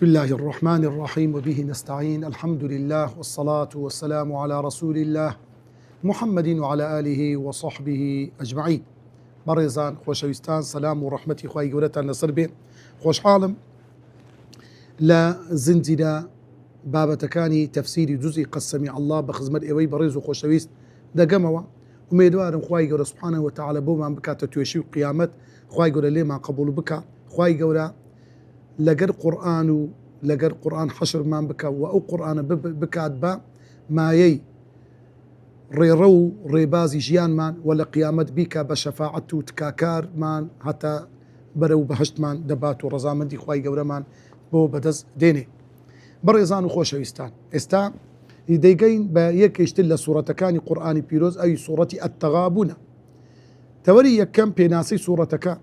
بسم الله الرحمن الرحيم وبه نستعين الحمد لله والصلاة والسلام على رسول الله محمد وعلى آله وصحبه أجمعين. بريزان خوشويستان سلام ورحمة إخوائي قولتان لسربي خوش عالم لا زنزنا بابتكاني تفسيري جزء قد سمع الله بخزمت إيوي بريز وخوشويست دقموا وميدوار إخوائي قول سبحانه وتعالى بوما بكاتا توشي قيامت إخوائي قول لي ما قبول بك إخوائي قول لقر قرآن حشر مان بك وأو قرآن بكات با ما يي ريرو ريبازي جيان مان ولا قيامت بك بشفاعته تكاكار مان حتى برو بهشت مان دبات ورزامن دي خواي قورا مان بو بدز ديني بريزان وخوشويستان استا يديقين با يكيشتل سورة كاني قرآن بيروز أي سورة التغابن توري يكم بيناسي سورتك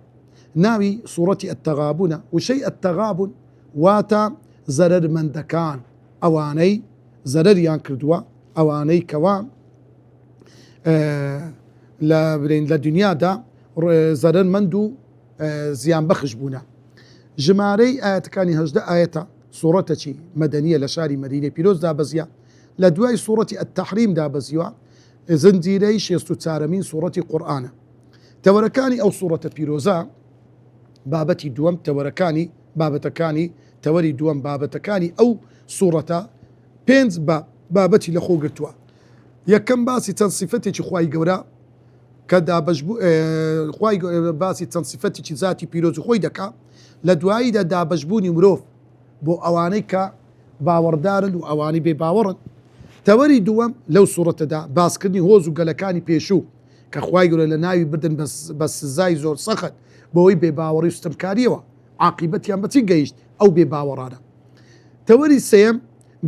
ناوي سورة التغابن وشيء التغابن واتا زرر من دكان اواني زرر يان كردوا اواني كوا لدنيا دا زرر مندو زيان بخش بونا جماري آيات كاني هجدا آياتا سورة مدنية لشاري مدينة بيروز دا بزيا لدواي سورة التحريم دا بزيوا زنجيريش يستو تارمين سورة قرآن توركاني او سورة بيروزا بابتي دوم توركاني بابتكاني توري دوم بابتكاني او صورة بينز بابتي لخو قرتوا يكم باسي تنصفتي خواي قورا كدا بجبو خواي باسي تنصفتي ذاتي بيروز خوي دكا لدواي دا بجبوني مروف بو اواني كا باوردارن و اواني بي باورن توري دوم لو صورة دا باسكني هوزو قلكاني بيشو كخواي قولا لناوي بدن بس زاي زور صخد بوي بباوري استمكاريوا عاقبتي أم بتيجيش أو بباورانا توري السيم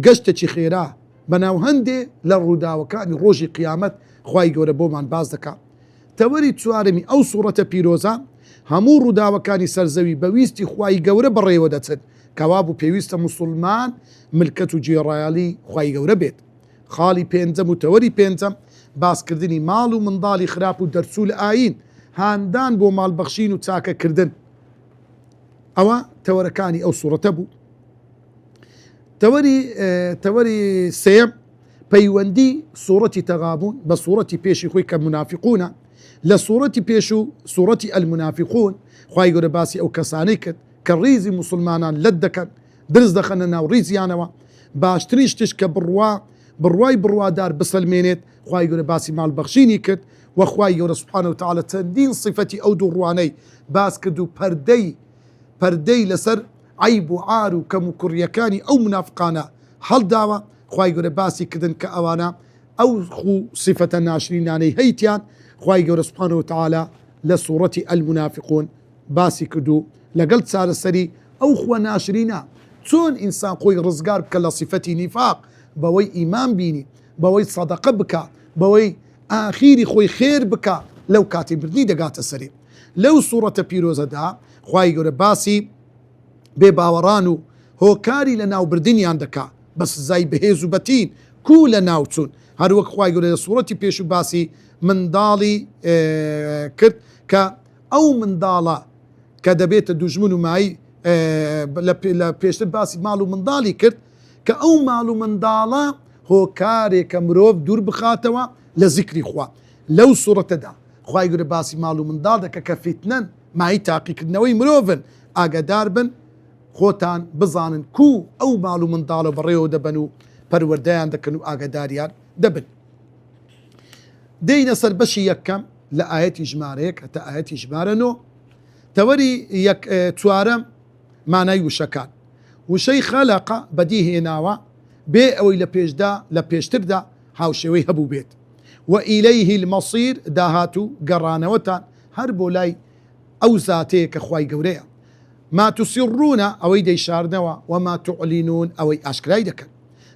قشتشي خيراه بناو هندي للردا وكان روجي قيامت خواي قورا بومان بازدكا توري تسوارمي أو صورة بيروزا همو ردا وكاني سرزوي بويستي خواي قورا بري ودتن كوابو بيويست مسلمان ملكتو جيرالي خواي قورا بيت خالي بينزم وتوري بينزم باس كردني مالو من ضالي خراب ودرسول آين هاندان بو مال بخشين وتاكا كردن أو توركاني أو صورة بو توري سيم بيوندي صورة تغابون بصورة بيشي خوي كمنافقون لصورة بيشو صورة المنافقون خواي قرباسي أو كسانيكت كالريزي مسلمانان لدكن درز دخلنا وريزيانوا باشتريش تشكى بروا دار بسلمينيت خواي قرباسي مال بخشيني كت وخواي يورا سبحانه وتعالى تندين صفتي أو دورواني باس كدو پردي لسر عيب وعار كمكريكاني أو منافقانا حل داوا خواي يورا باسي كدن كأوانا أو خو صفة ناشرين يعني هيتيان خواي يورا سبحانه وتعالى لصورة المنافقون باسي كدو لقلت سار السري أو خوا ناشرينا تون إنسان خوي رزقار بكلا صفتي نفاق بوي إيمان بيني بوي صدقة بك بوي آخيري خوي خير بك لو كاتب بردني دقات السري لو صورة بيروزة دا خواهي قول باسي بباورانو هو كاري لناو بردني عندك بس زي بهيزو بتين كو لناو تون هذا وقت خواهي قول صورة بيشو باسي من دالي كرت أو من دالا كدبيت دوجمنو معي لبيشت باسي مالو من دالي كرت كأو مالو من دالا هو كاري كمروف دور بخاتوا لذكري خوا لو صورة دا خواهي يقول باسي مالو من دادا كفتنن معي تاقي كدنوي مروفن اقدار بن خوتان بزانن كو او مالو من دالو بريو دبنو پرورديان دكنو اقداريان دبن دينا سر بشي يكم لآيات جماريك حتى آيات جمارنو توري يك توارم معنى وشكان وشي خلق بديه ناوا بي او لبيش دا لبيش تبدا هاوشوي هبو بيت وإليه المصير داهاتو قرانا وتان هربو لاي أو ذاتيك أخواي قوريا ما تسرون أو يدي شارنوا وما تعلنون أو أشكراي دكا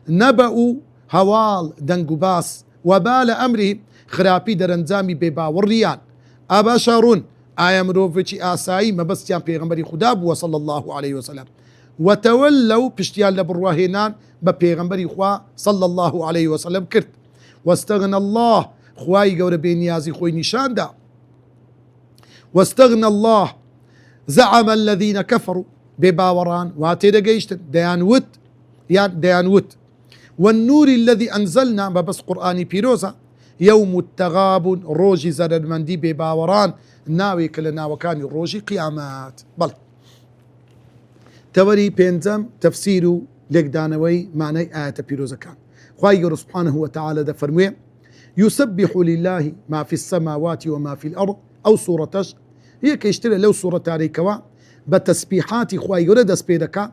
نبأوا هوال دنقباس وبال أمره خرابي درنزامي ببا والريان أبشرون آية مروفتي آساي ما بس يان بيغمبري خداب وصلى الله عليه وسلم وتولوا بشتيال لبرواهنان ببيغمبري خوا صلى الله عليه وسلم كرت واستغنى الله خواي قور بينيازي خوي نشان دا واستغنى الله زعم الذين كفروا بباوران واتيدا جيشتن ديان وت والنور الذي أنزلنا بس قرآني بيروزا يوم التغابن روجي زرد مندي بباوران ناوي كلنا وكان روجي قيامات بل توري بينزم تفسير لك دانوي معنى آية بيروزا كان خواهي سبحانه وتعالى ده فرمي يسبح لله ما في السماوات وما في الأرض أو سورة هي كيشتري لو سورة تاريكوا بتسبيحات خواهي دس بيدكا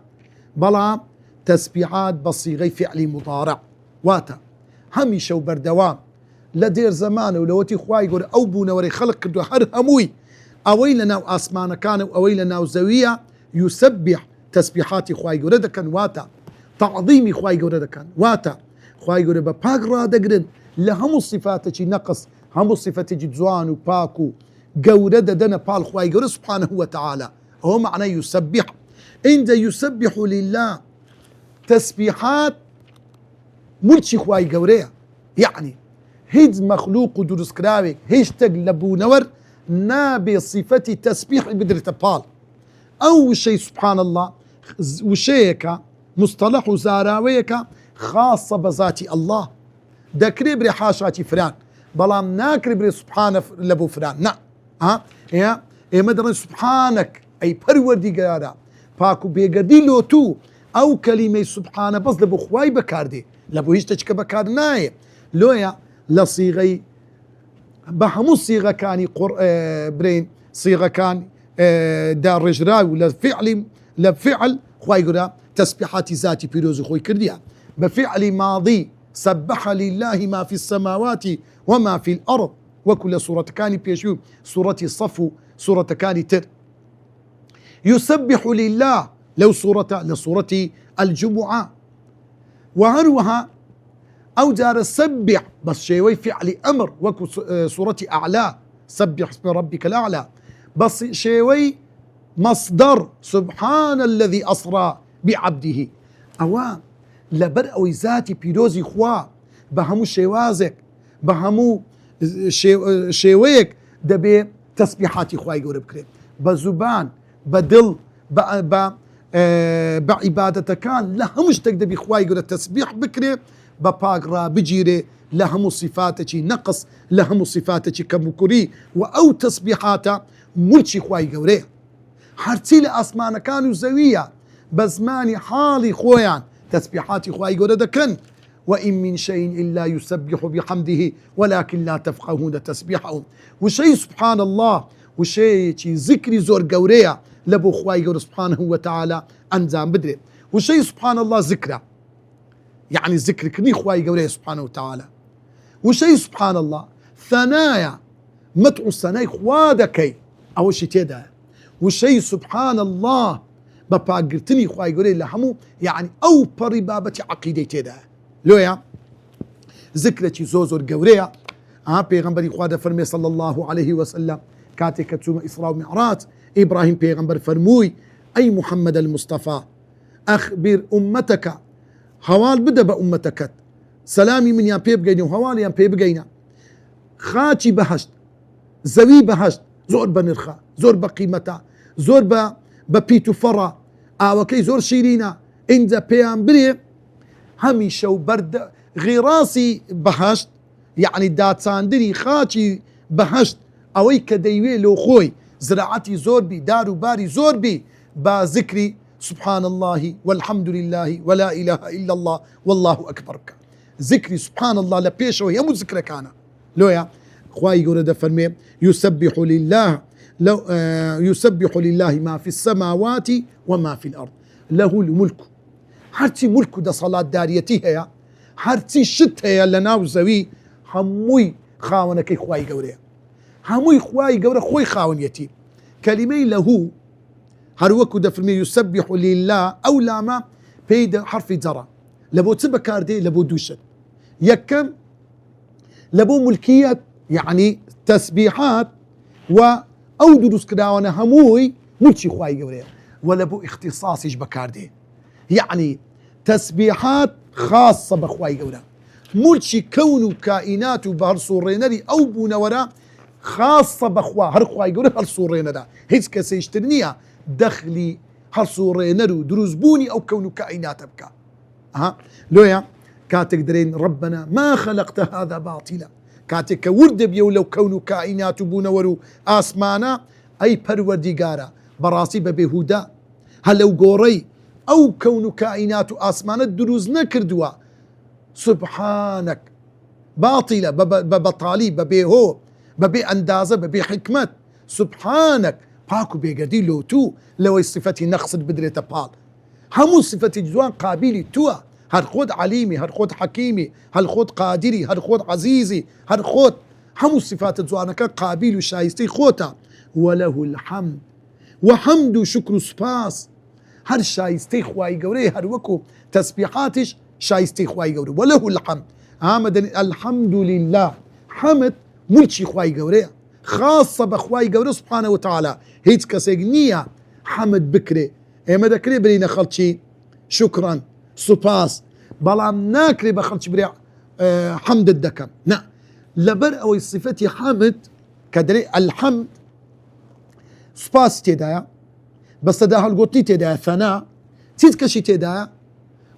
بلا تسبيحات بصيغي فعل مضارع واتا هميشه وبردوام لدير زمان ولوتي خواهي يقول أو بونوري خلق كدو هر هموي أويلنا وآسمان كان وأويلنا وزوية يسبح تسبيحات خواهي يقول دكان واتا تعظيم خواهي يقول دكان واتا خواهي يقول بباقرا دقرن لهم الصفات نقص هم الصفات جزوان وباكو قورد دنا بال خواهي يقول سبحانه وتعالى هو معنى يسبح عند يسبح لله تسبيحات ملشي خواهي قوريا يعني هيد مخلوق ودرس كراوي هيشتق لبو نور نابي صفة تسبيح بدرة بال أو شيء سبحان الله وشيك مصطلح زاراويك خاصة بذات الله دكري بري حاشاتي فران بلام ناكري بري سبحانه لبو فران نا يا مدرن سبحانك أي پروردی قرارا پاکو بيقردي لو تو أو كلمة سبحانه بس لبو خواي بكاردي لبو هيشتك بكار ناي لويا لصيغي بهمو صيغة كاني برين صيغة كان دار رجراوي ولا لفعل خواي قرا تسبيحات ذاتي بيروز خوي كرديا بفعل ماضي سبح لله ما في السماوات وما في الأرض وكل سورة كاني بيشو سورة الصف سورة كاني تر يسبح لله لو لسورة الجمعة وهروها أو جار السبح بس شيوي فعل أمر وكو سورة أعلى سبح اسم ربك الأعلى بس شيوي مصدر سبحان الذي أسرى بعبده أوان لبرأوي ذاتي بيروزي خوا بهمو شيوازك بهمو شيويك دبي تسبيحاتي خواي يقول بكريم بزبان بدل بعبادة كان لهمش تقدر بخواي يقول التسبيح بكري بباقرا بجيري لهم صفاتك نقص لهم صفاتك كمكري وأو تسبيحاتا ملشي خواي يقول حرتي لأسمان كانوا زوية بزماني حالي خويان تسبيحاتي خواي يقول دكن وإن من شيء إلا يسبح بحمده ولكن لا تفقهون تسبيحهم وشيء سبحان الله وشيء ذكري زور قوريا لبو خواي يقول سبحانه وتعالى أنزام بدري وشيء سبحان الله ذكره يعني ذكر كني خواي قوريا سبحانه وتعالى وشيء سبحان الله ثنايا متع الثناي خوادكي أول شيء تيدا وشيء سبحان الله بباقرتني خواي قوريا لهمو يعني أو بربابة عقيدة تيدا لويا ذكرتي زوزور قوريا بيغنبري خواده فرمي صلى الله عليه وسلم كاتي كتسوم إسراء ومعراج إبراهيم بيغنبر فرموي أي محمد المصطفى أخبر أمتك هوال بدأ بأمتك سلامي من يان بيبقينا وهوال يان بيبقينا خاتي بهشت زوي بهشت زور بنرخا زور بقيمتا زور ببيتو فرا وكي زور شيرينا إنزا بيغنبري هميشه وبرد غراسي بهشت يعني داتساندني خاتي بهشت اوي كديوي لو خوي زراعتي زور بي دارو باري زور بي بذكري سبحان الله والحمد لله ولا اله الا الله والله اكبر ذكري سبحان الله لبيش وهي مو ذكرك انا لويا خواي يقول فرمي يسبح لله لو يسبح لله ما في السماوات وما في الارض له الملك هرتي ملك ده صلاة داريتي هي هرتي شت هي لناو زوي هموي خاونك خواي قوري هموي خواي قوري خوي خاون يتي كلمي له هروكو دفرمي يسبح لله أو لاما بيد حرف جرى لبو تبكاردي لبو دوشت يكم لبو ملكية يعني تسبيحات أو دروس كداوانا هموي ملشي خواي قوري ولبو اختصاص بكاردي يعني تسبيحات خاصة بخواي قورا ملشي كون كائنات بهر صورينري أو بونورا خاصة بخوا هر خواي قورا هر صورينرا هيك كسيشترنيها دخلي هەڵسوڕێنەر و دروستبوونی ئەو کەون و کائیناتە بکە. لۆیە کاتێک دەرێن ربنا ما خلقت هذا باطلا، کاتێک کە وردە بێ و لەو کەون و کائینات و بوونەوەر و ئاسمانە، ئەی پەروەردیگارە بەڕاستی بە بێهودا هە لەو گۆڕەی ئەو کەون و کائینات و ئاسمانە دروست نەکردووە. سبحانك باطلة ببطالي ببيهو ببي أندازة ببي حكمت. سبحانك باكو بيقدي لو تو لو صفتي نقصد بدرية بال همو صفتي جوان قابلي توا هر خود عليمي هر خود حكيمي هر خود قادري هر خود عزيزي هر خود همو صفات جوانك قابل وشايستي خوتا وله الحمد وحمد وشكر سباس هر شايستي خواي قوري هر وكو تسبيحاتش شايستي خواي قوري وله الحمد. الحمد لله حمد ملشي خواي قوري خاصة بخواي قوري سبحانه وتعالى هيت كسيقنية حمد بكري ايما دكري برينا خلشي شكرا سباس بلام ناكري بخلشي بري حمد الدكم نا لبر او صفتي حمد كدري الحمد سباس تدايا بس تداها القطي تدايا ثناء تيتكشي تدايا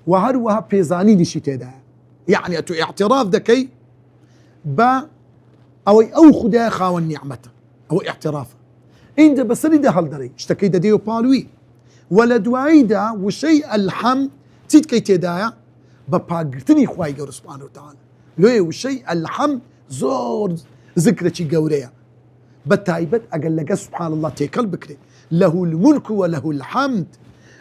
وهروها بيزاني نشي تدايا يعني اتو اعتراف دكي با او خدا خاون نعمته او اعترافه انت بسري ده هالدري اشتكي ده ديو بالوي ولا دوايدا وشيء الحمد تيتكي تدايا بباقرتني خواي قور سبحانه وتعالى لوي وشيء الحمد زور ذكرتي قوريا بتايبت اقل لك سبحان الله تيكل بكري له الملك وله الحمد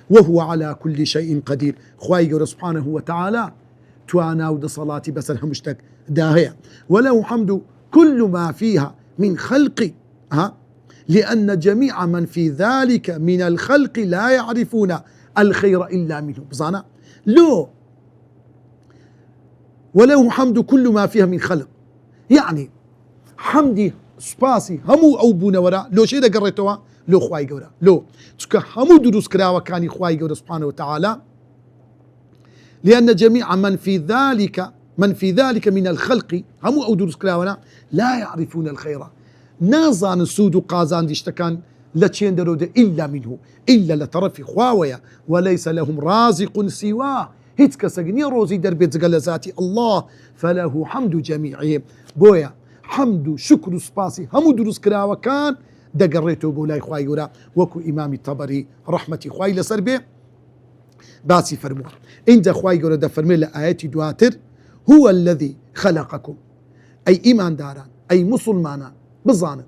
وهو على كل شيء قدير. خواي قور سبحانه وتعالى توانا ود صلاتي بس مشتك داهية وله حمد كل ما فيها من خلق لأن جميع من في ذلك من الخلق لا يعرفون الخير إلا منه بزانا لو وله حمد كل ما فيها من خلق يعني حمدي سباسي همو أو بونا وراء لو شيء دا قريتوا لو خواي قورا لو تسكا همو دروس كراوة كاني خواي قورا سبحانه وتعالى لأن جميع من في ذلك من الخلق همو أو دروس كراوة لا يعرفون الخير نازان السود قازان ديشتكان لتشين درود إلا منه إلا لطرف خواوية وليس لهم رازق سواه هيتك سجني روزي دربيت زقل ذاتي الله فله حمد جميعهم بويا حمد شكر سباسي همو دروس كراوة كان دقريتو بولاي خواي قولا وكو إمام الطبري رحمتي خواي لسربي باسي فرموه إنت خواي قولا دا فرمي لآياتي دواتر هو الذي خلقكم أي إيمان داران أي مسلمانا بظانا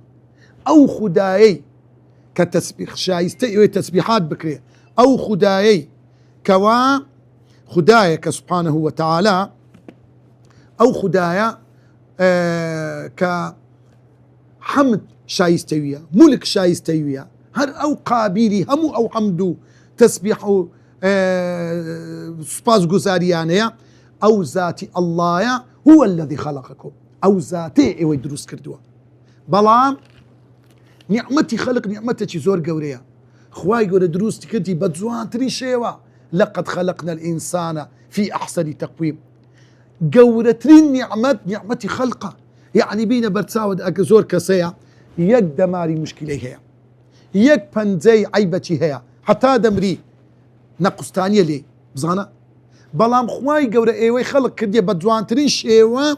أو خدايي كتسبيح شايستي تسبيحات بكرية أو خدايي كوا خدايا سبحانه وتعالى أو خدايا كحمد شايستوية ملك شايستوية هر أو قابيلي همو أو حمدو تسبيحو سباس قزاريانيا أو ذاتي الله هو الذي خلقكم أو ذاتي إيوي دروس كردوا بلام نعمتي خلق نعمتي زور قوريا خواي قول دروس كردي بدزوان تري شيوا لقد خلقنا الإنسان في أحسن تقويم قورترين نعمتي خلقه يعني بينا برتساود زور كسيا يك دماري مشكلة هي يك بنزي عيبتي هي حتى دمري نقصتانية لي بزانا بلام خواي قول ايوي خلق كردي بدزوان تري شيوا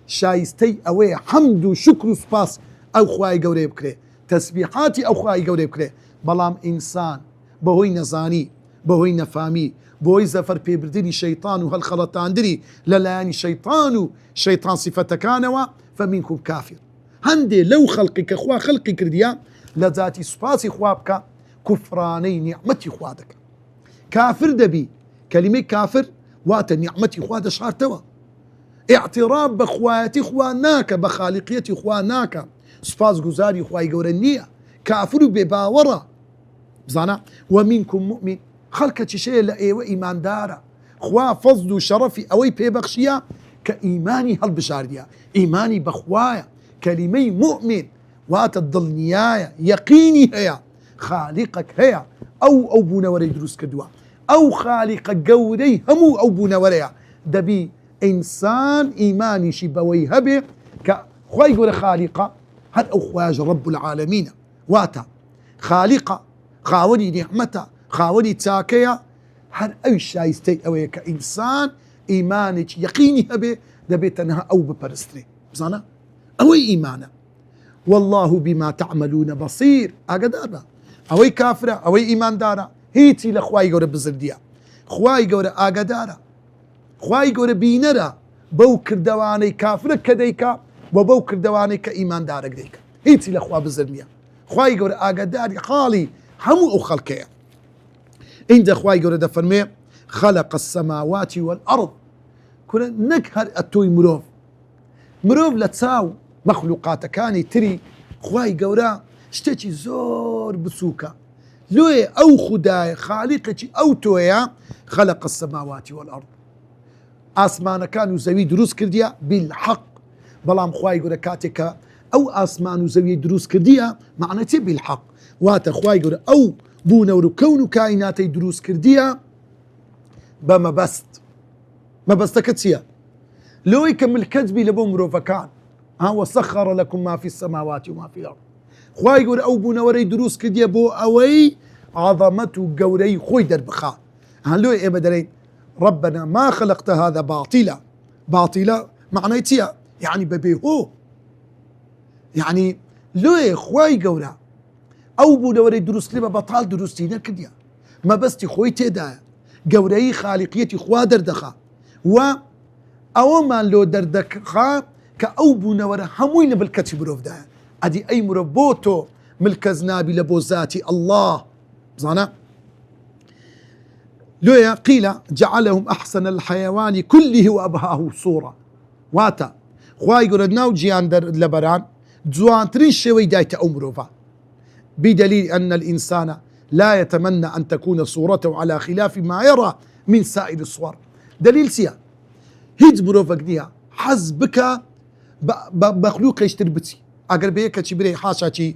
شايستي اوي حمد وشكر وسباس او خواي قول بكري تسبيحاتي او خواي قول بكري بلام انسان بهوي نزاني بهوي نفامي بهوي زفر بيبردني شيطان وهالخلطان دري للاني شيطان صفة كانوا فمنكم كافر هندي لو خلقك خوا خلقي كرديا لذاتي سباسي خوابك كفراني نعمتي خوادك كافر دبي كلمة كافر وات نعمتي خواد شارتوا اعتراف بخواتي خواناك بخالقيتي خواناك سباس قزاري خواي قورنية كافر بباورة بزانا ومنكم مؤمن خلقة شيء لأيوة إيمان دارة خوا فضل شرفي أوي بيبخشيا كإيماني هالبشارية إيماني بخوايا كلمي مؤمن واتضل نيايا يقيني هي خالقك هي أو بونا وري دروس كدوا أو خالقك قوري همو أو بونا وريا دبي إنسان إيماني شبوي هبي كخواي قول خالقة هل أو خواج رب العالمين واتا خالقة خاوني نعمته خاوەنی چاکەیە هەر ئەوی شایستەی ئەوەیە کە ئینسان ئیمانێکی یەقینی هەبێ دەبێت تەنها ئەو بپەرسترێ بزانە ئەوەی ئیمانە والله بما تعملون بصير ئاگادار بە ئەوەی کافرە ئەوەی ئیماندارە هیچی لە خوای گەورە بزردیە خوای گەورە ئاگادارە خوای گەورە بینەرە بەو کردەوانەی کافرە کە دەیکا و بەو کردەوانەی کە ئیماندارە دەیکا هیچی لە خوا بزرد نییە خوای گەورە ئاگاداری حاڵی هەموو ئەو خەڵکەیە ئینجا خوای گەورە دەفەرمێ خلق السماوات والأرض کورە نەک هەر ئەتۆی مرۆڤ لە چاو مەخلوقاتەکانی تری خوای گەورە شتێکی زۆر بچووکە لۆیە ئەو خودایە خالیقێکی ئەو تۆیە خلق السماوات والأرض ئاسمانەکان و زەوی دروست کردیە بالحق بەڵام خوای گەورە کاتێکە ئەو ئاسمان و زەوی دروست کردیە معنەتی بالحق واتە خوای گەورە ئەو بوونەوە و کەون و کائیناتەی دروست کردیە بە مەبەستەکە چییە لەوەی کە ملکەت بی لە بۆ مرۆڤەکان وسخر لكم ما في السماوات وما في الأرض خوای گەورە ئەو بوونەوەرەی دروست کردیە بۆ ئەوەی عظەمەت و گەورەی خۆی دەربخا لۆی ئێمە دەڵێن ربنا ما خلقت هذا باطلا معنای چییە يعني بەبێهۆ يعني لۆیە خوای گەورە ئەو بوونەوەرەی دروست کرد بە بەتاڵ دروستی نەکردیە مەبەستی خۆی تێدایە گەورەی خالیقیەتی خوا دەردەخا و ئەوەمان لۆ دەردەخا کە ئەو بوونەوەرە هەمووی لە ملکەتی مرۆڤدایە ئەدی ئەی مرۆڤ بۆ تۆ ملکەز نابی لە بۆ ذاتی الله بزانە لۆیە قیلە جعلهم أحسن الحيوان كله وأبهاه صورة واتە خوای گەورە ناو گیان لەبەران جوانترین شێوەی دایتە ئەو مرۆڤە بدليل أن الإنسان لا يتمنى أن تكون صورته على خلاف ما يرى من سائر الصور دليل سيا هیچ مرۆڤێک نییە حەز بکە بەخلوقێکی تر بچی ئەگەر بەیەکەچی برێ حاشاکی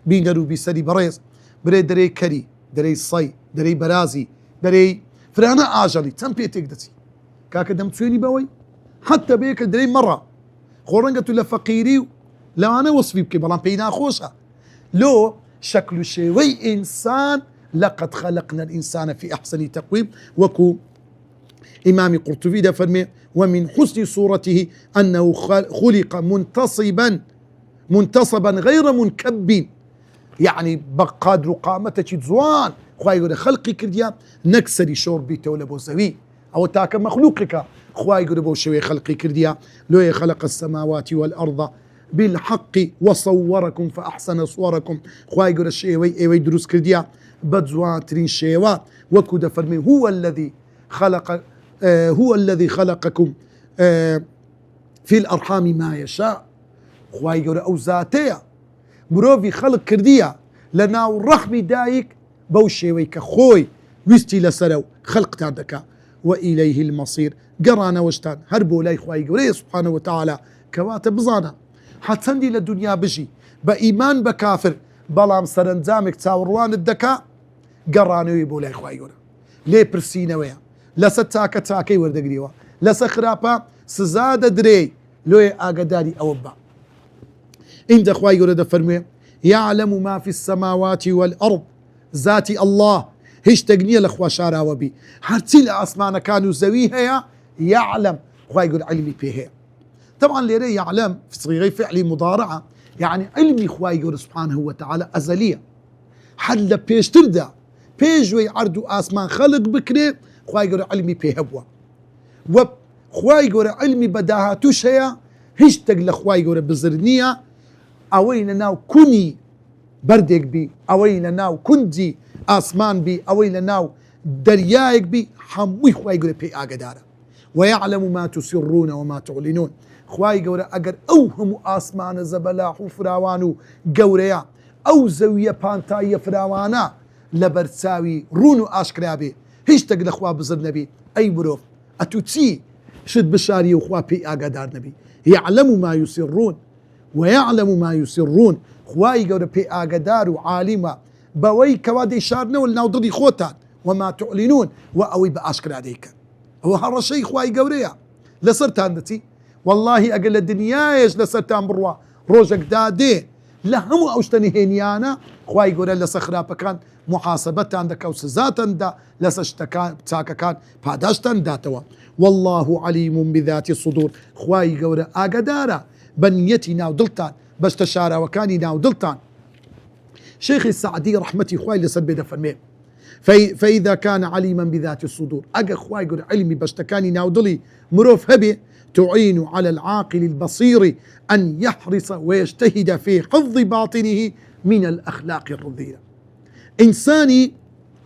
بینگەر و بیسەری بەڕێز برێ دەرەی کەری دەرەی سەی دەرەی بەرازی دەرەی فرانە ئاژەڵی چەند پێتێک دەچی کاکە دەمچێنی بەوەی حتى بەیەکە دەرەی مەڕە خۆ ڕەنگە تو لە فەقیری و لەوانە وەسفی بکەی بەڵام پێی ناخۆشە لۆ شكل شێوەی ئینسان لقد خلقنا الإنسان في أحسن تقويم وكو إمام قرطبي دفرمي ومن حسن صورته أنه خلق منتصبا غير منكب يعني بقدر قامته جوان خواهي يقول خلقي كرديا نكسري شوربي تولى بوزوي أو تاك مخلوقك خواهي يقول بو شوي خلقي كرديا لو خلق السماوات والأرض بالحق وصوركم فأحسن صوركم خواهي يقول الشيوي ايوي دروس كرديا بجوان ترين شيوا وكو دفرمي هو الذي خلقكم في الأرحام ما يشاء خواهي يقول أو ذاتيا مروفي خلق كرديا لناو رحمي دايك بوشي ويك خوي ويستي لسلو خلق تاندك وإليه المصير قرانا وشتان هربو لاي خواهي يقول سبحانه وتعالى كواتب بزانا حتسندي للدنيا بجي بإيمان بكافر بلام سرنزامك تاوروان الدكا قرانا ويبو لاي خواهي يقول ليه برسينا ويا لسا تاكي وردقريوا لسا خرابا سزاد دري لوي آقداري أوبا إن دخواي يقول فرمي يعلم ما في السماوات والأرض ذاتي الله هيش تقنية لأخوة شارع وبي هرتي لأسمانا كانوا زويها يعلم خواي يقول علمي فيها طبعا ليري يعلم في صيغة فعلي مضارعة يعني علمي خواي يقول سبحانه وتعالى أزلية حل بيش تردى بيجوي عردو آسمان خلق بكري خواي يقول علمي فيها وخواي يقول علمي بداهاتوش هي هيش تقل خواي يقول بزرنية أوين ناو كوني بردك بي أوين ناو كنزي آسمان بي أوين ناو دريايك بي حموي خواي يقول بي آقدارة ويعلم ما تسرون وما تعلنون خواي يقول أقر أوهم آسمان زبلاح وفراوانو قوريا أو زوية بانتاية فراوانا لبرساوي رونو آشكرابي هيش تقل خوا بزر نبي أي مروف أتوتي شد بشاري وخوا بي آقدار نبي يعلم ما يسرون ويعلم ما يسرون خواي يقول بي آقدار وعالمة بوي كوادي شارنا والناو ضدي خوتان وما تعلنون وأوي بأشكر عليك هو هذا الشيء خواي قوريا لصرتان دتي والله أقل الدنيا إيش لصرتان بروا روجك دادي لهم أوشتني هنيانا خواي يقول لصخرابا كان محاسبەتان دەکە و سزاتەندا لەسەر شتەکان چاکەکان پاداشتان داتەوە. والله علیم بذات الصدور. خوای گەورە ئاگادارە بە نیەتی ناو دڵتان، بەشتە شاراوەکانی ناو دڵتان. شيخي سعدي رحمتي خوای لەسەر بێ دەفەرمێ فإذا كان عليما بذات الصدور، أجا خواي يقول علمي بشتكاني ناودلي مروف هبي تعين على العاقل البصير أن يحرص ويجتهد في حفظ باطنه من الأخلاق الرذيلة. إنساني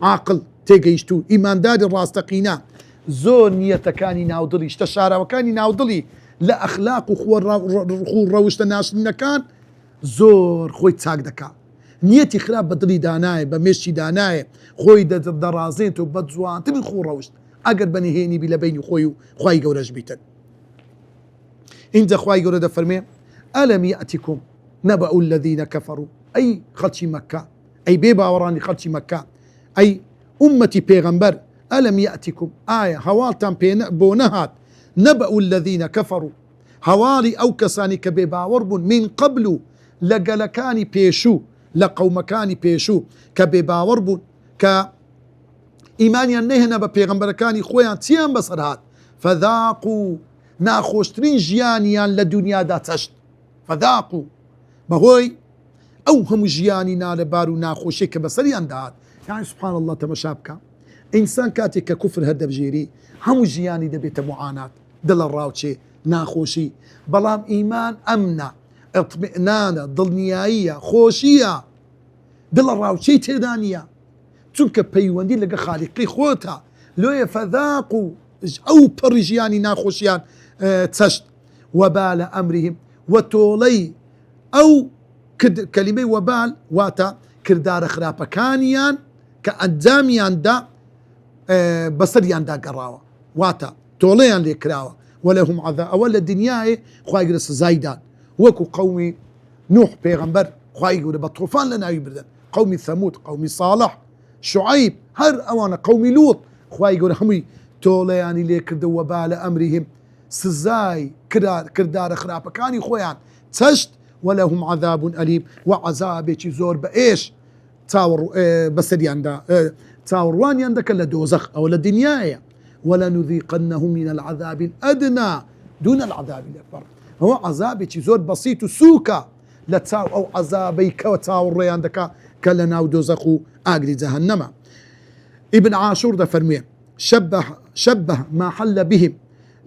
عاقل تيجيشتو إيمان دار الراستقينا زور نيتكاني ناودلي اشتشارة وكاني ناودلي لا أخلاق خور روشت الناس كان زور خوي تساق دكا نیەتی خراپ بە دڵی دانایە بە مێشتی دانایە خۆی دەڕازێت و بە جوانتر من خۆ ڕەوشت ئەگەر بەنهێنی بی لە بینی خۆی و خوای گەورەش بیتن. اینجا خوای گەورە دەفەرمێ ئەلەم یەئتیکم نەبەء الذین کەفەڕوا، ئەی خەڵکی مەککە، ئەی بێ باوەڕانی خەڵکی مەککە، ئەی ئومەتی پێغەمبەر، ئەلەم یەئتیکم ئایا هەواڵتان بۆ نەهات نەبەء الذین کەفەڕوا، هەواڵی ئەو کەسانی کە بێ باوەڕ بوون من قبل لە گەلەکانی پێشوو لە قەومەکانی پێشوو کە بێ باوەڕ بوون کە ئیمانیان نەهێنا بە پێغەمبەرەکانی خۆیان چیان بەسەر هات فەذاقوا ناخۆشترین ژیانیان لە دنیادا چەشت فەذاقوا بەهۆی ئەو هەموو ژیانی نالەبار و ناخۆشی کە بەسەریان داهات. یعنی سبحان الله تەمەشا بکە ئینسان کاتێک کە کوفر هەردەبژێری هەموو ژیانی دەبێتە معانات، دڵە ڕاوچێ ناخۆشی، بەڵام ئیمان ئەمنە اطمئنانە دڵنیاییە خۆشیە دڵە ڕاوچەی تێدا نییە چونکە پەیوەندی لەگە خالیقی خۆتە لۆیە فەذاق و ئەو پەڕی ژیانی ناخۆشیان چەشت وەبالە ئەمرهم و تۆڵەی ئەو کەلیمەی وەبال واتە کردارە خراپەکانیان کە ئەنجامیاندا بەسەریاندا گەڕاوە واتە تۆڵەیان لێ کراوە وەلەهم عەذاب ئەوە لە دنیایێ خوای گەورە سزایدان وەکو قومی نوح پێغەمبەر خوای گەورە بە تۆفان لە ناوی بردن، قومی ثەمود، قومی صالح، شعیب، هەر ئەوانە قومی لوط خوای گەورە هەمووی تۆڵەیانی لێ کردە وەبالە ئەمرهم سزای کردارە خراپەکانی خۆیان چەشت وەلەهم عەذاب ئەلیم و عەذابێکی زۆر بە ئێش بەسەریاندا چاوەڕوانیان دەکەن لە دۆزەخ ئەوە لە دنیایە وەلەنوذیقەنەهم من العەذاب الئەدنا دون العەذاب الأکبر. هو عذابێکی زۆر بەسیت و سووکە لە چاو ئەو عەذابەی کەوە چاوەڕێیان دەکا کە لە ناو دۆزەخ و ئاگری جەهەنەمە. ابن عاشور دەفەرموێ شبه ما حل بهم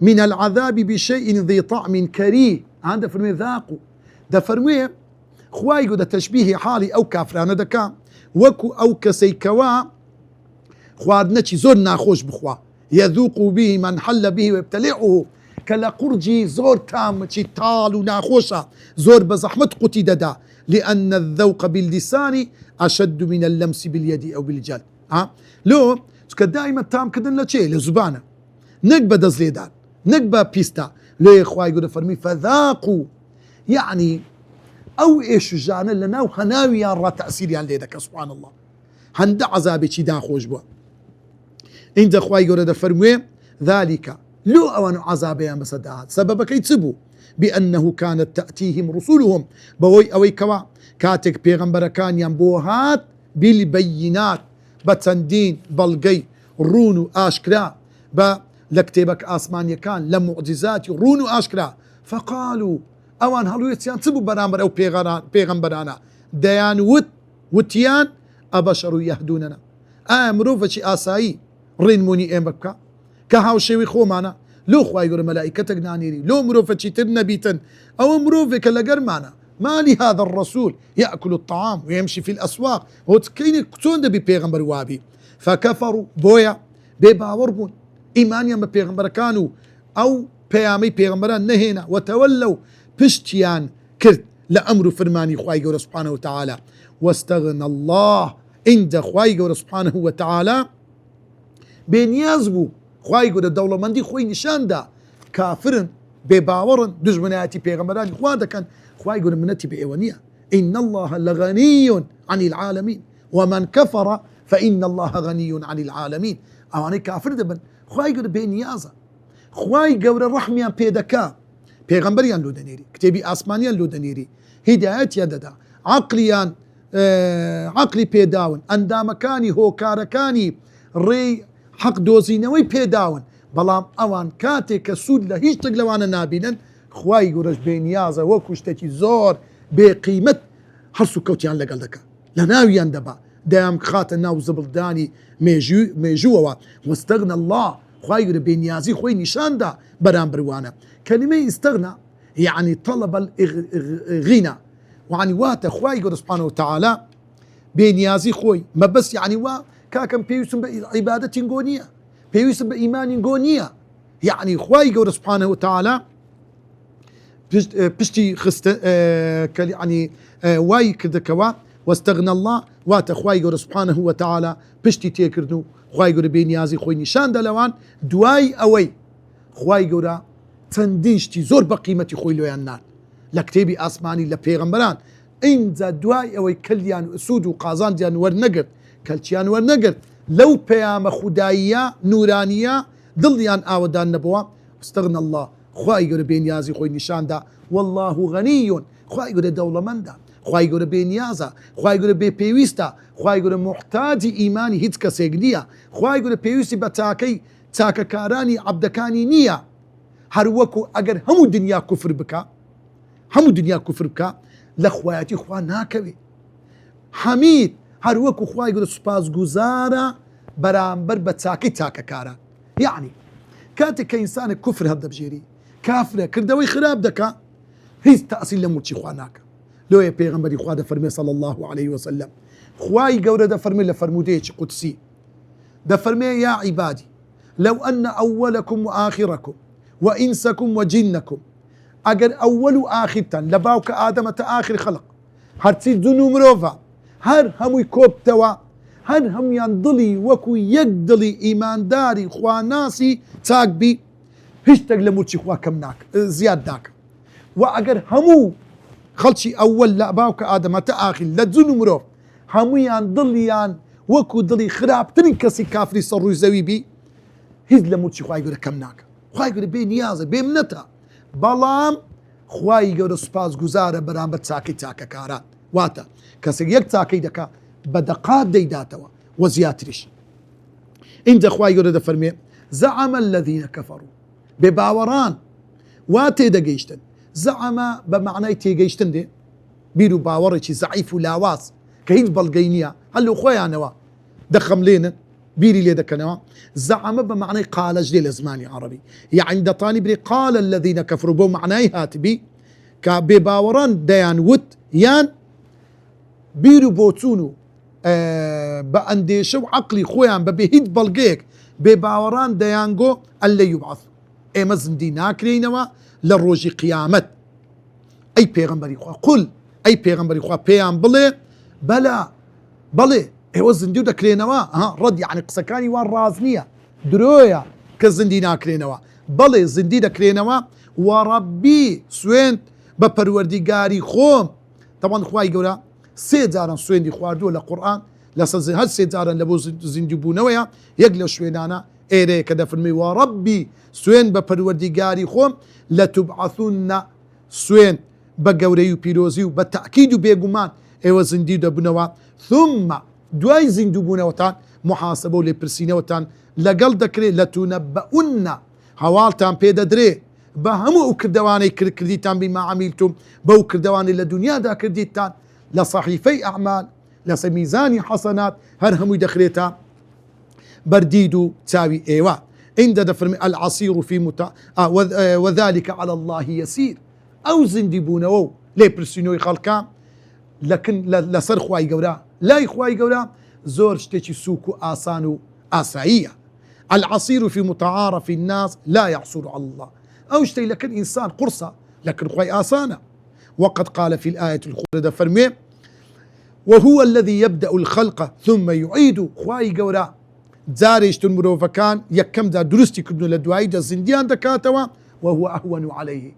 من العذاب بشيء ذي طعم كريه، هان دەفەرموێ ذاقوا دەفەرموێ خوای گەورە تەشبیهی حاڵی ئەو کافرانە دەکا وەکو ئەو کەسەی کەوا خواردنەکی زۆر ناخۆش بخوا يذوق به من حل به ويبتلعه کە لە قورجی زۆر تامچی تاڵ و ناخۆشە زۆر بە زەحمەت قوتی دەدا لأن الذوق باللسان أشد من اللمس باليد أو بالجلد. لۆ چکە دائما تامکردن لە چێ لە زوبانە نەک بە دەست لێدان نەک بە پیستە لێ خوای گەورە فەرمی فەذاقوا یعنی ئەو ئێش و ژانە لە ناو هەناویان ڕا تەئسیریان لێ دەکە سبحان الله هەندە عەذابێکی داخۆش بووە. اینجا خوای گەورە دەفەرموێ ذلك لو أوان عذابيان بسدات سببكي تسبو بأنه كانت تأتيهم رسولهم بوي أوي كوا كاتك بيغمبر كان ينبوهات بالبينات بتندين بلقي رونو آشكرا لكتبك آسمانيا كان لمعجزات رونو آشكرا فقالوا أوان هلو يتيان تسبو برامبر أو بيغمبرانا ديان وتيان أبشر يهدوننا مروفة آساي رين موني بكا كهاو شوي خومانا لو خوای گەورە مەلائیکەتێک نانێری لۆ مرۆڤێکی تر نەبیتن ئەوە مرۆڤێکە لەگەرمانە ما لهذا الرسول يأكل الطعام ويمشي في الأسواق هو كاين چۆن دەبی پێغەمبەر وابی فكفروا بۆیە بێباوەڕ بوون ئیمانیان بە پێغەمبەرەکان و ئەو پەیامەی پێغەمبەران نەهێنا وتەوەلەو پشتیان کرد لە ئەمر و فەرمانی خوای گەورە سبحانه وتعالى واستغنى الله عند خوای گەورە سبحانه وتعالى بێنیاز بوو خوای گەورە دەوڵەمەندی خۆی نیشاندا کافرن بێباوەڕن دژمنایەتی پێغەمبەرانی خوا دەکەن خوای گەورە منەتی بە ئێوە نییە إن الله لغني عن العالمين ومن كفر فإن الله غني عن العالمين ئەوانەی کافر دەبن خوای گەورە بێنیازە خوای گەورە ڕەحمیان پێدەکا پێغەمبەریان لۆ دەنێری کتێبی ئاسمانیان لۆ دەنێری هیدایەتیان دەدا عەقلیان عقلی پێداون ئەندامەکانی هۆکارەکانی ڕێی حەق دۆزینەوەی پێداون بەڵام ئەوان کاتێک کە سوود لە هیچ شتێک لەوانە نابینن خوای گەورەش بێنیازە وەکو شتێکی زۆر بێقیمەت هەرس و کەوتیان لەگەڵ دەکات لە ناویان دەبا دەیان خاتە ناو زبڵدانی مێژووەوە وەستەغنە الله خوای گەورە بێنیازی خۆی نیشاندا بەرامبەروانە کەلیمەی ئیستەغنا يعني طلب الغنى وعني واتا خواي قول سبحانه وتعالى بينيازي خوي ما بس يعني وا كاكم بيوسم بعبادة غونية بيوسم بإيمان غونية يعني خواي قول سبحانه وتعالى بشتي خست يعني واي كذا واستغنى الله واتا خواي قول سبحانه وتعالى بشتي تيكردو خواي قول بينيازي خوي نشان دلوان دواي اوي خواي قول چەندین شتی زۆر بە قیمەتی خۆی لۆیان نان لە کتێبی ئاسمانی لە پێغەمبەران ئینجا دوای ئەوەی کەلیان سوود و قازاندیان وەرنەگرت کەلچیان وەرنەگرت لەو پەیامە خوداییە نورانیە دڵیان ئاوەدان نەبووە استەغنى الله خوای گەورە بێنیازی خۆی نیشاندا والله غەنیٌ خوای گەورە دەوڵەمەندە خوای گەورە بێنیازە خوای گەورە بێپێویستە خوای گەورە موحتاجی ئیمانی هیچ کەسێک نییە خوای گەورە پێویستی بە چاکەکارانی عەبدەکانی نییە هەروەکو ئەگەر هەموو دنیا کوفر بکە لە خوایەتی خوا ناکەوێ حەمید هەروەکو خوای گەورە سوپاسگوزارە بەرامبەر بە چاکەکارە یعنی کاتێک کە ئینسانێک کوفر هەڵدەبژێری کافرە کردەوەی خراپ دەکا هیچ تەئسیل لە موچی خوا ناکە لۆیە پێغەمبەری خوا دەفەرمێ صلی الله عليه وسلم خوای گەورە دەفەرمێ لە فەرمودەیەکی قودسی دەفەرمێ یا عیبادی لو أن أولكم وآخركم وإنسكم وجنكم أجر أول وآخرتان لباوك آدم آخر خلق هرتي دنو مروفا هر هموي كوبتوا هر هم ينضلي وكو يقدلي إيمان داري خواناسي تاقبي هيش تقلموتشي خوا كمناك زياد داك وأجر همو خلشي أول لباوك آدم آخر لدنو مروف همو ينضليان وكو دلي خراب تنكسي كافري صرو زوي بي هيز لموتشي خوا يقول كمناك خوای گەورە بێ نیازە بێ منەتە بەڵام خوای گەورە سوپاسگوزارە بەرامبەر چاکەکاران واتە کەسێک یەک چاکەی دەکا بە دەقات دەیداتەوە وە زیاتریش اینجا خوای گەورە دەفەرمێ زعم الذين كفروا بێباوەڕان وا تێدەگەیشتن زعمە بە معنای تێگەیشتن دێ بیر و باوەڕێکی زەعیف و لاواز کە هیچ بەڵگەی نییە هەلو خۆیانەوە دەخەملێنن بيري لي دكنوا زعم بمعنى قال جدي لزماني عربي يعني دطاني بري قال الذين كفروا بو معناه هاتبي كبيباوران ديان وت يان بيرو بوتونو بأنديشو عقلي خويان ببيهيد بلقيك بيباوران ديانغو اللي يبعث ايما زندينا كرينوا للروجي قيامت اي بيغمبري خوا قل اي بيغمبري خوا بيان بلي بلي ايوه زنديو دكرينوا رد يعني قسكاني وان رازنية درويا كزندي ناكرينوا بلي زندي دكرينوا وربي سوينت بپروردگاري خوم طبعا خواهي قولا سيدارا سوين دي خواردو لقرآن لسا هل سيدارا لبو زندي بونويا يقلو شوينانا ايري كده فرمي وربي سوين بپروردگاري خوم لتبعثون سوين بقوريو بيروزيو بالتأكيد بيقومان ايوه زندي دبنوا ثم دوای زیندووبوونەوەتان محاسبە و لێپرسینەوەتان لەگەڵ دەکرێت لە تونەبەئونە هەواڵتان پێدەدرێ بە هەموو ئەو کردەوانەی کردیتان بیما عەمیلتوم بەو کردەوانەی لە دنیادا کردیتان لە سەحیفەی ئەعمال لەسەر میزانی حەسەنات هەر هەمووی دەخرێتە بەردید و چاوی ئێوە ئینجا دەفەرمێ العەسیر فی وذلك على الله يسير ئەو زیندیبوونەوە و لێپرسینەوەی خەڵکان لەسەر خوای گەورە لا إخوائي قولا زور شتيشي سوكو آسانو آسائية العصير في متعارف الناس لا يعصر على الله أو شتي لكن إنسان قرصة لكن خوي آسانة وقد قال في الآية الخردة فرمي وهو الذي يبدأ الخلق ثم يعيد خواي قولا زاريش تنمرو فكان يكم دا درستي كدنو لدواي دا زنديان دكاتوا وهو أهون عليه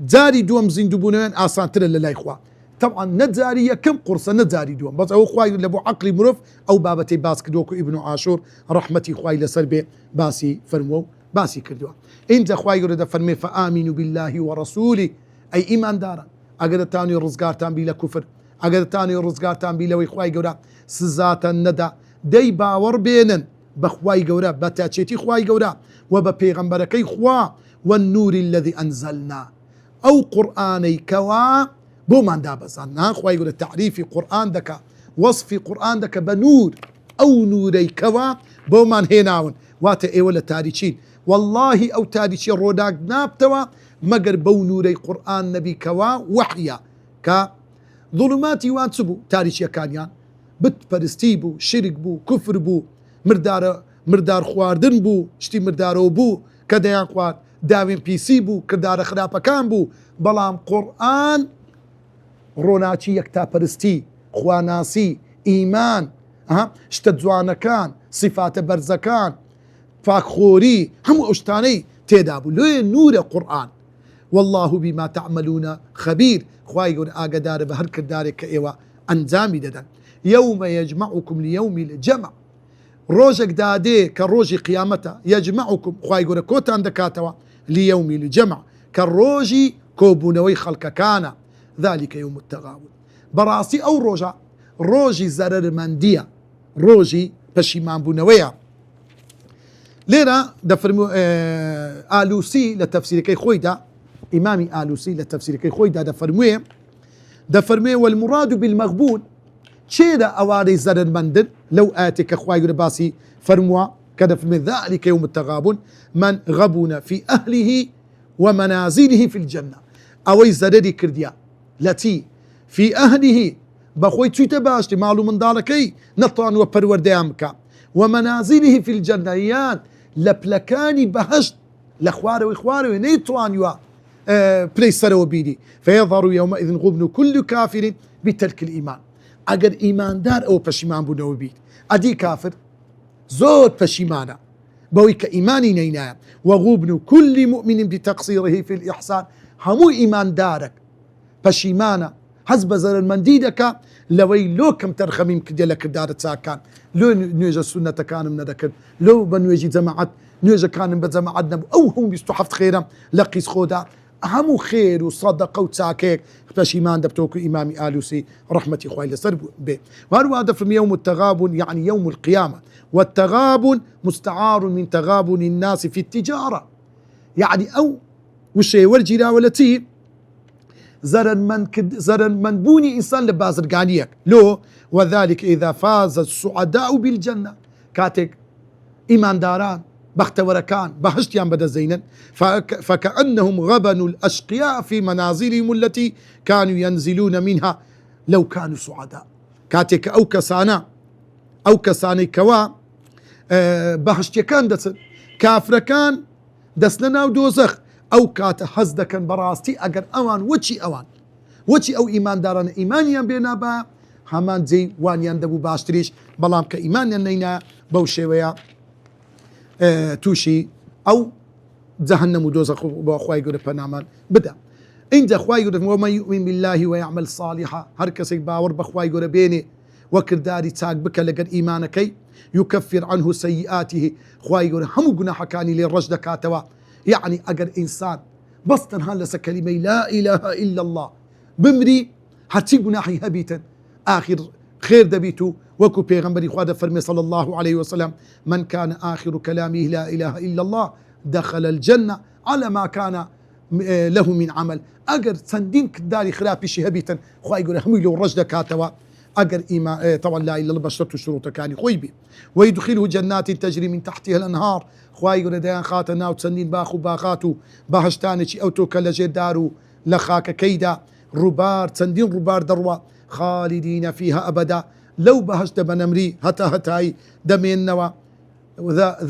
زاري دوم زندبونين آسان ترى لله إخوة طبعا نجاري كم قرصة نجاري دوم بس هو خواي لبو عقلي مرف أو بابتي باس كدوكو ابن عاشور رحمتي خواي لسربي باسي فرمو باسي كردوا انت خواي يريد فرمي فآمنوا بالله ورسوله أي إيمان دارا أقدر تاني رزقار تان بلا كفر ئەگەرتانی ڕزگارتان بی لەوەی خوای گەورە سزاتان نەدا دەی باوەڕ بێنن بە خوای گەورە بە تاچێتی خوای گەورە و بە پێغەمبەرەکەی خوا والنور الذي أنزلنا ئەو قورئانەی کەوا بۆمان دابەزاندنا خوای گەورە تعریفی قورئان دەکا وەصفی قورئان دەکە بە نور ئەو نورەی کەوا بۆمان هێناون واتە ئێوە لە تاریچین واللهی ئەو تاریچی ڕۆداک نابتەوە مەگەر بەو نورەی قورئان نەبیکەوا وحیە کە ظلماتی وان چ بوو تاریچیەکانیان بتپەرستی بوو شرک بوو کوفر بوو مردار خواردن بوو شتی مردارەوە بوو کە دەیان خوارد داوین پیسی بوو کردارە خراپەکان بوو بەڵام قورئان ڕۆناچی یەکتاپەرستی خواناسی ئیمان شتە جوانەکان سیفاتە بەرزەکان پاکخۆری هەموو ئەو شتانەی تێدا بوو لێ نورە قورئان والله بما تعملون خبير خوای گەورە ئاگادارە بە هەر کردارێک کە ئێوە ئەنجامی دەدەن يوم يجمعكم ليوم الجمع ڕۆژێک دادێ کە ڕۆژی قیامەتە یەجمعكم خوای گەورە کۆتان دەکاتەوە ليوم الجمع کە ڕۆژی کۆبوونەوەی خەڵکەکانە ذلك يوم التغابن بەڕاستی ئەو ڕۆژە ڕۆژی زەرەرمەندیە ڕۆژی پەشیمانبوونەوەیە لێرە دەفەرمو ئالوسی لە تەفسیرەکەی خۆیدا ئیمامی ئالوسی لە تەفسیرەکەی خۆیدا دەفەرموێ والمراد بالمغبون چێرە ئەوانەی زەرەرمەندن لەو ئاەتێک کە خوای گەورە باسی فەرمووە کە دەفەرمێ ذلك يوم التغابن من غبن في أهله ومنازله في الجنة ئەوەی زەرەری کردیا لەتی في أهله بەخۆی چوویتە باشتی ماڵ و منداڵەکەی نەتوانوە پەروەردەیان بکە ومنازله في الجنة یان لە پلەکانی بەهەشت لە خوارەوەی نەیتوانیوە پلەی سەرەوە بینی فيظهر يومئذ غبن كل كافر بترك الإيمان ئەگەر ئیماندار ئەوە پەشیمان بوونەوە بیت ئەدی کافر زۆر پەشیمانە بەوەی کە ئیمانی نەینایە وغبن كل مؤمن بتقصيره في الإحسان هەموو ئیماندارێک پەشیمانە حەز بە زەرەرمەندی دەکا لەوەی لۆ کەم تەرخەمیم کردێ لە کردارە چاکان لۆ نوێژە سونەتەکانم نەدەکرد لۆ بە نوێژی جەماعەت نوێژەکانم بە جەماعەت نەبوو ئەو هەموو 27 خێرم لە قیس خۆدا هەموو خێر و سەدەقە و چاکەیەک پەشیمان دەبتەوە ئیمامی ئالوسی ڕەحمەتی خوای لەسەر بێ وهروها دەفەرمێ يوم التغابن يعني يوم القيامة والتغابن مستعار من تغابن الناس في التجارة يعني أو وشي والجراولتي زەرەرمەند بوونی ئینسان لە بازرگانیەک لۆ وذلك إذا فاز السعداء بالجنة کاتێک ئیمانداران بەختەوەرەکان بەهشتیان بەدەزەینن فكأنهم غبنوا الأشقياء في منازلهم التي كانوا ينزلون منها لو كانوا سعداء کاتێک ئەو کەسانەی کەوا بەهشتیەکان دەچن کافرەکان دەستنە ناو دۆزەخ ئەو کاتە حەز دەکەن بەڕاستی ئەگەر ئەوان وەچی ئەو ئیماندارانە ئیمانیان بێنابە هەمان جێی وانیان دەبوو باشتریش بەڵام کە ئیمانیان نەینا بەو شێوەیە تووشی ئەو جەهەنەم و دۆزەخ بۆ خوای گەورە پەنامان بدە اینجا خوای گەورە ومن يؤمن بالله ويعمل صالحا هەر کەسێک باوەڕ بە خوای گەورە بێنێ وەکردداری چاک بکە لەگەر ئیمانەکەی يكفر عنه سيئاته خوای گەورە هەموو گوناحەکانی لێ ڕەش دەکاتەوە يعني أجر إنسان بس تنهال لس كلمة لا إله إلا الله بمري حتى جناحي هبيتا آخر خير دبيتو وكو بيغمبري خواد فرمي صلى الله عليه وسلم من كان آخر كلامه لا إله إلا الله دخل الجنة على ما كان له من عمل أجر سندين كداري خرابي شي هبيتا خواي يقول همي لو رجل كاتوا أجر إيمان طبعا لا إله إلا الله بشرط الشروط كان خويبي ويدخله جنات تجري من تحتها الأنهار خوای گەورە دەیان خاتە ناو چەندین باخ و باخات و بەهشتانێکی ئەو تۆکە لەژێر دار و لە خاکەکەیدا ڕووبار چەندین ڕووبار دەڕوە خالیدینە فیها ئەبەدا لەو بەهشتە بەنەمری هەتا هەتایی دەمێننەوە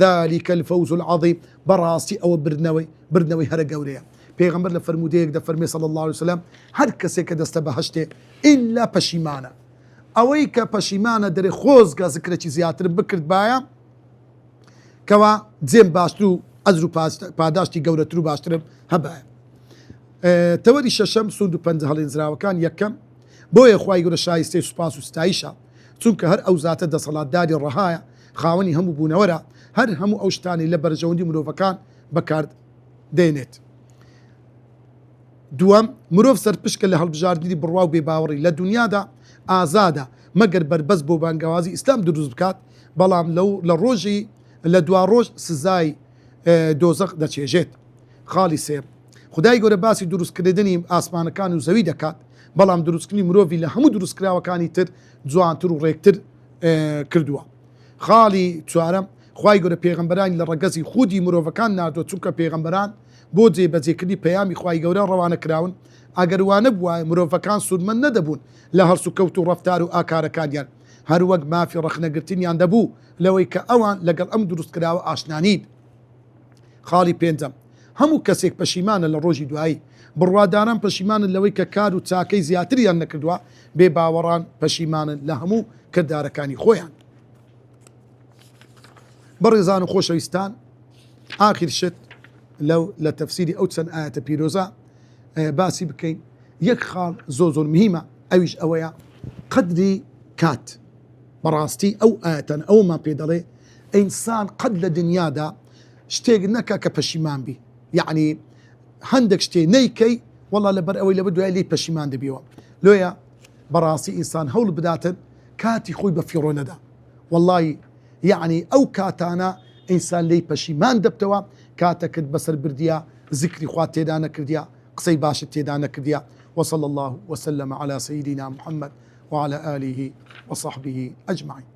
ذلك الفوز العظيم بەڕاستی ئەوە بردنەوەی هەرە گەورەیە پێغەمبەر لە فەرمودەیەک دەفەرمێ صلی الله عليه وسلم هەر کەسێک کە دەستە بەهشتێ ئیلا پەشیمانە ئەوەی کە پەشیمانە دەرێ خۆزگە زکرێکی زیاتر بکرد باە کەوا جێم باشتر و ئەجر و پاداشتی گەورەتر و باشترم هەبایە تەوەری شەشەم سوود و پەنج هەڵێنزراوەکان یەکەم بۆیە خوای گەورە شایستەی سوپاس و ستایشە چونکە هەر ئەو زاتە دەسەڵاتداری ڕەهایە خاوەنی هەموو بوونەوەرە هەر هەموو ئەو شتانی لە بەرژەوەندی مرۆڤەکان بەکار دێنێت دوام مرۆڤ سەرپشکە لە هەڵبژاردننی بڕوا و بێباوەڕی لە دنیادا ئازادە مەگەر بەربەست بۆ بانگەوازی ئیسلام دروست بکات بەڵام لە ڕۆژی لە دوا ڕۆژ سزای دۆزەق دەچێژێت. خاڵی سێر خدای گەورە باسی دروستکردنی ئاسمانەکان و زەوی دەکات بەڵام دروستکردنی مرۆڤی لە هەموو دروستکراوەکانی تر جوانتر و ڕێکتر کردووە. خاڵی چوارەم خوای گەورە پێغەمبەرانی لە ڕەگەزی خودی مرۆڤەکان نردووە چونکە پێغەمبەران بۆ جێبەجێکردنی پەیامی خوای گەورە ڕەوانە کراون ئەگەر وانە بووە مرۆڤەکان سوودمەند نەدەبوون لە هەرسو کەوت و ڕەفتار و ئاکارەکانیان هەروەک مافی ڕەخنەگرتنیان دەبوو لەوەی کە ئەوان لەگەڵ ئەم دروستکراوە ئاشنانین. خاڵی پێنجەم هەموو کەسێک پەشیمانە لە ڕۆژی دوایی بڕواداران پەشیمانن لەوەی کە کار و چاکەی زیاتریان نەکردووە بێ باوەڕان پەشیمانن لە هەموو کردارەکانی خۆیان. بەڕێزان و خۆشەویستان ئاخر شت لە تەفسیری ئەو چەند ئاەتە پیرۆزە باسی بکەین. یەک خاڵ زۆر مهمە ئەویش ئەوەیە قەدری کات. بەڕاستی ئەو ئاەتەن ئەومان پێ دەڵێ ئینسان قەد لە دنیادا شتێک نەکا کە پەشیمان بی یعنی هەندێک شتێ نەیکەی وەڵا لەبەر ئەوەی لەبەر دوای لی پەشیمان دەبیەوە لۆیە بەڕاستی ئینسان هەوڵ بداتن کاتی خۆی بە فیڕۆ نەدا وەڵی یعنی ئەو کاتانە ئینسان لی پەشیمان دەبتەوە کاتەکرد بەسەر بردیە ذکری خوا تێدا نەکردیا قسەی باشت تێدا نەکردیا. وصلى الله وسلم على سيدنا محمد وعلى آله وصحبه أجمعين.